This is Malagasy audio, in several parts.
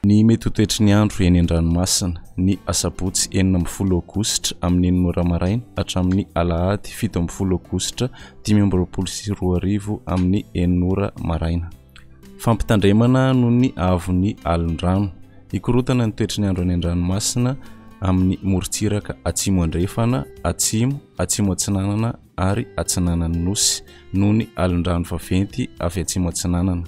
Ny mety ho toetry ny andro eny an-dranomasina ny asabotsy 9 aogositra amin'ny 9 maraina hatramin'ny alahady 7 aogositra 2022 amin'ny 9 maraina. Fampitandremana noho ny avon'ny alondrano. Ikorotana ny toetry ny andro eny an-dranomasina amin'ny morontsiraka atsimo andrefana, atsimo atsinanana ary atsinanan'ny nosy noho ny alondrano vaventy avy atsimo atsinanana.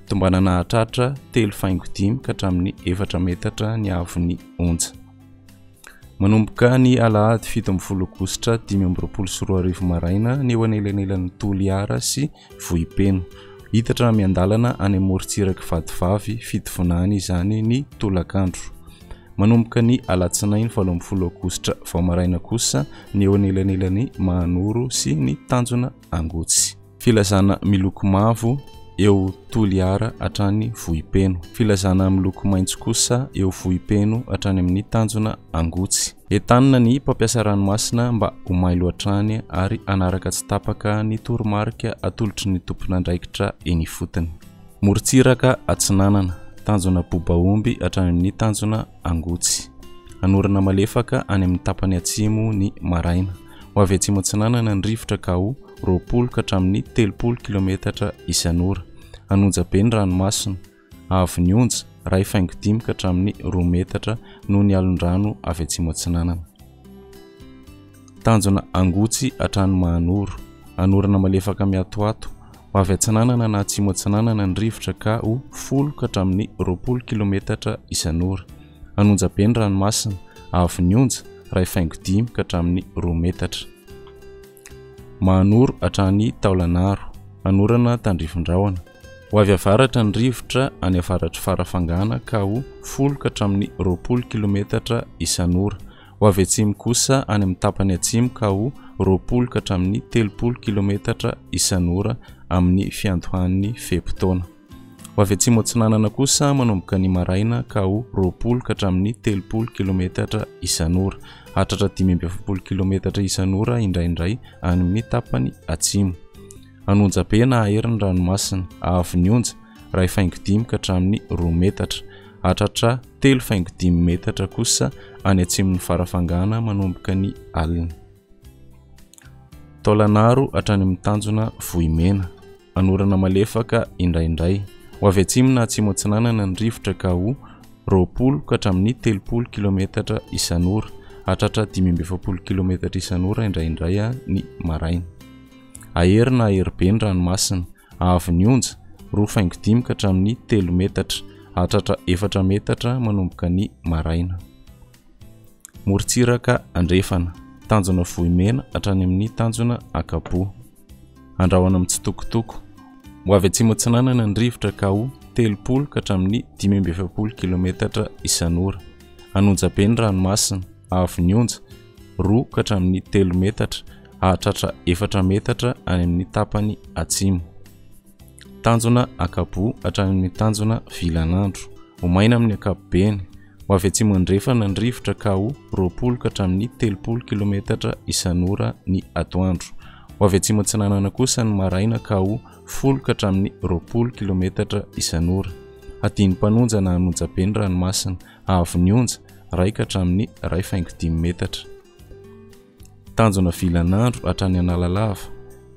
Tombanana hatratra 3.5 ka hatramin'ny 4 metatra ny avon'ny onja. Manomboka ny alahady 17 aogositra 2022 maraina ny eo anelanelan'ny Toliara sy Vohipeno. Hitatra miandalana any morontsiraka vadivavy fitovonany izany ny tolakandro. Manomboka ny alatsinainy 17 aogositra vao maraina kosa ny eo anelanelan'ny Mahanoro sy ny Tanjona Angotsy. Filazana miloko mavo eo Toliara hatrany Vohipeno. Filazana miloko maitso kosa eo Vohipeno hatrany amin'ny Tanjona Angotsy. Entanina ny mpampiasa ranomasina mba ho mailo hatrany ary anaraka tsy tapaka ny toromarika atolotry ny tompon'andraikitra eny ifotony. Morontsiraka atsinanana Tanjona Bobaomby hatrany amin'ny Tanjona Angotsy. Anorana malefaka any amin'ny tapany atsimo ny maraina. Ho avy atsimo atsinanana ny rivotra ka ho 20 ka hatramin'ny 30 km isan'ora. Anonja be ny ranomasina. Avy ny onja 1.5 ka hatramin'ny 2 metatra noho ny alondrano avy atsimo atsinanana. Tanjona Angotsy hatrany Mahanoro. Anorana malefaka miatoato. Ho avy atsinanana na atsimo atsinanana ny rivotra ka ho 10 ka hatramin'ny 20 km isan'ora. Anonja be ny ranomasina. Avy ny onja 1.5 ka hatramin'ny 2 metatra. Mahanoro hatrany Taolanaro. Anorana tandrifin-drahona. Ho avy avaratra ny rivotra any avaratry farafangana ka ho 10 ka hatramin'ny 20 km isan'ora. Ho avy atsimo kosa any amin'ny tapany atsimo ka ho 20 ka hatramin'ny 30 km isan'ora amin'ny fiantohan'ny fepitaona. Ho avy atsimo atsinanana kosa manomboka ny maraina ka ho 20 ka hatramin'ny 30 km isan'ora. Hatratra 70 km isan'ora indraindray any amin'ny tapany atsimo. Anonja be na aherin'ny ranomasina. Avy ny onja 1.5 ka hatramin'ny 2 metatra. Hatratra 3.5 metatra kosa any atsimon'ny farafangana manomboka ny alina. Taolanaro hatrany amin'ny Tanjona Vohimena. Anorana malefaka indraindray. Ho avy atsimo na atsimo atsinanana ny rivotra ka ho 20 ka hatramin'ny 30 km isan'ora. Hatratra 70 km isan'ora indraindray ny maraina. Ahery na ahery be ny ranomasina. Avy ny onja 2.5 ka hatramin'ny 3 metatra. Hatratra 4 metatra manomboka ny maraina. Morontsiraka andrefana. Tanjona Vohimena hatrany amin'ny Tanjona Akabo. Andrahoana amin'ny tsitokotoko. Ho avy atsimo atsinanana ny rivotra ka ho 30 ka hatramin'ny 70 km isan'ora. Anonja be ny ranomasina. Avy ny onja 2 ka hatramin'ny 3 metatra. Hatratra 4 metatra any amin'ny tapany atsimo. Tanjona Akabo hatrany amin'ny Tanjona Vilanandro. Ho maina amin'ny akapobeny. Ho avy atsimo andrefana ny rivotra ka ho 20 ka hatramin'ny 30 km isan'ora ny atoandro. Ho avy atsimo atsinanana kosa ny maraina ka ho 10 ka hatramin'ny 20 km isan'ora. Adiny mpanonja na anonja be ny ranomasina. Avy ny onja 1 ka hatramin'ny 1.5 metatra. Tanjona Vilanandro hatrany Analalava.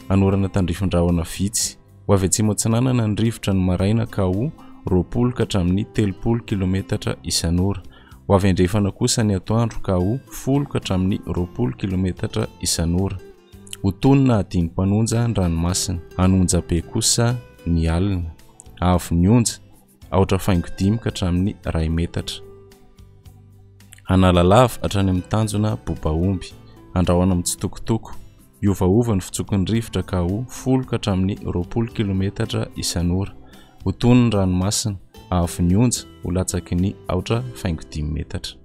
Anorana tandrifin-drahona vitsy. Ho avy atsimo atsinanana ny rivotra ny maraina ka ho 20 ka hatramin'ny 30 km isan'ora. Ho avy andrefana kosa ny atoandro ka ho 10 ka hatramin'ny 20 km isan'ora. Ho tonina adiny mpanonja ny ranomasina. Anonja be kosa ny alina. Avy ny onja 4.5 ka hatramin'ny 1 metatra. Analalava hatrany amin'ny Tanjona Bobaomby. Andrahoana amin'ny tsitokotoko. Iovaova ny fitsokon'ny rivotra ka ho 10 ka hatramin'ny 20 km isan'ora. Ho tonina ny ranomasina. Avy ny onja ho latsaky ny 4.5 metatra.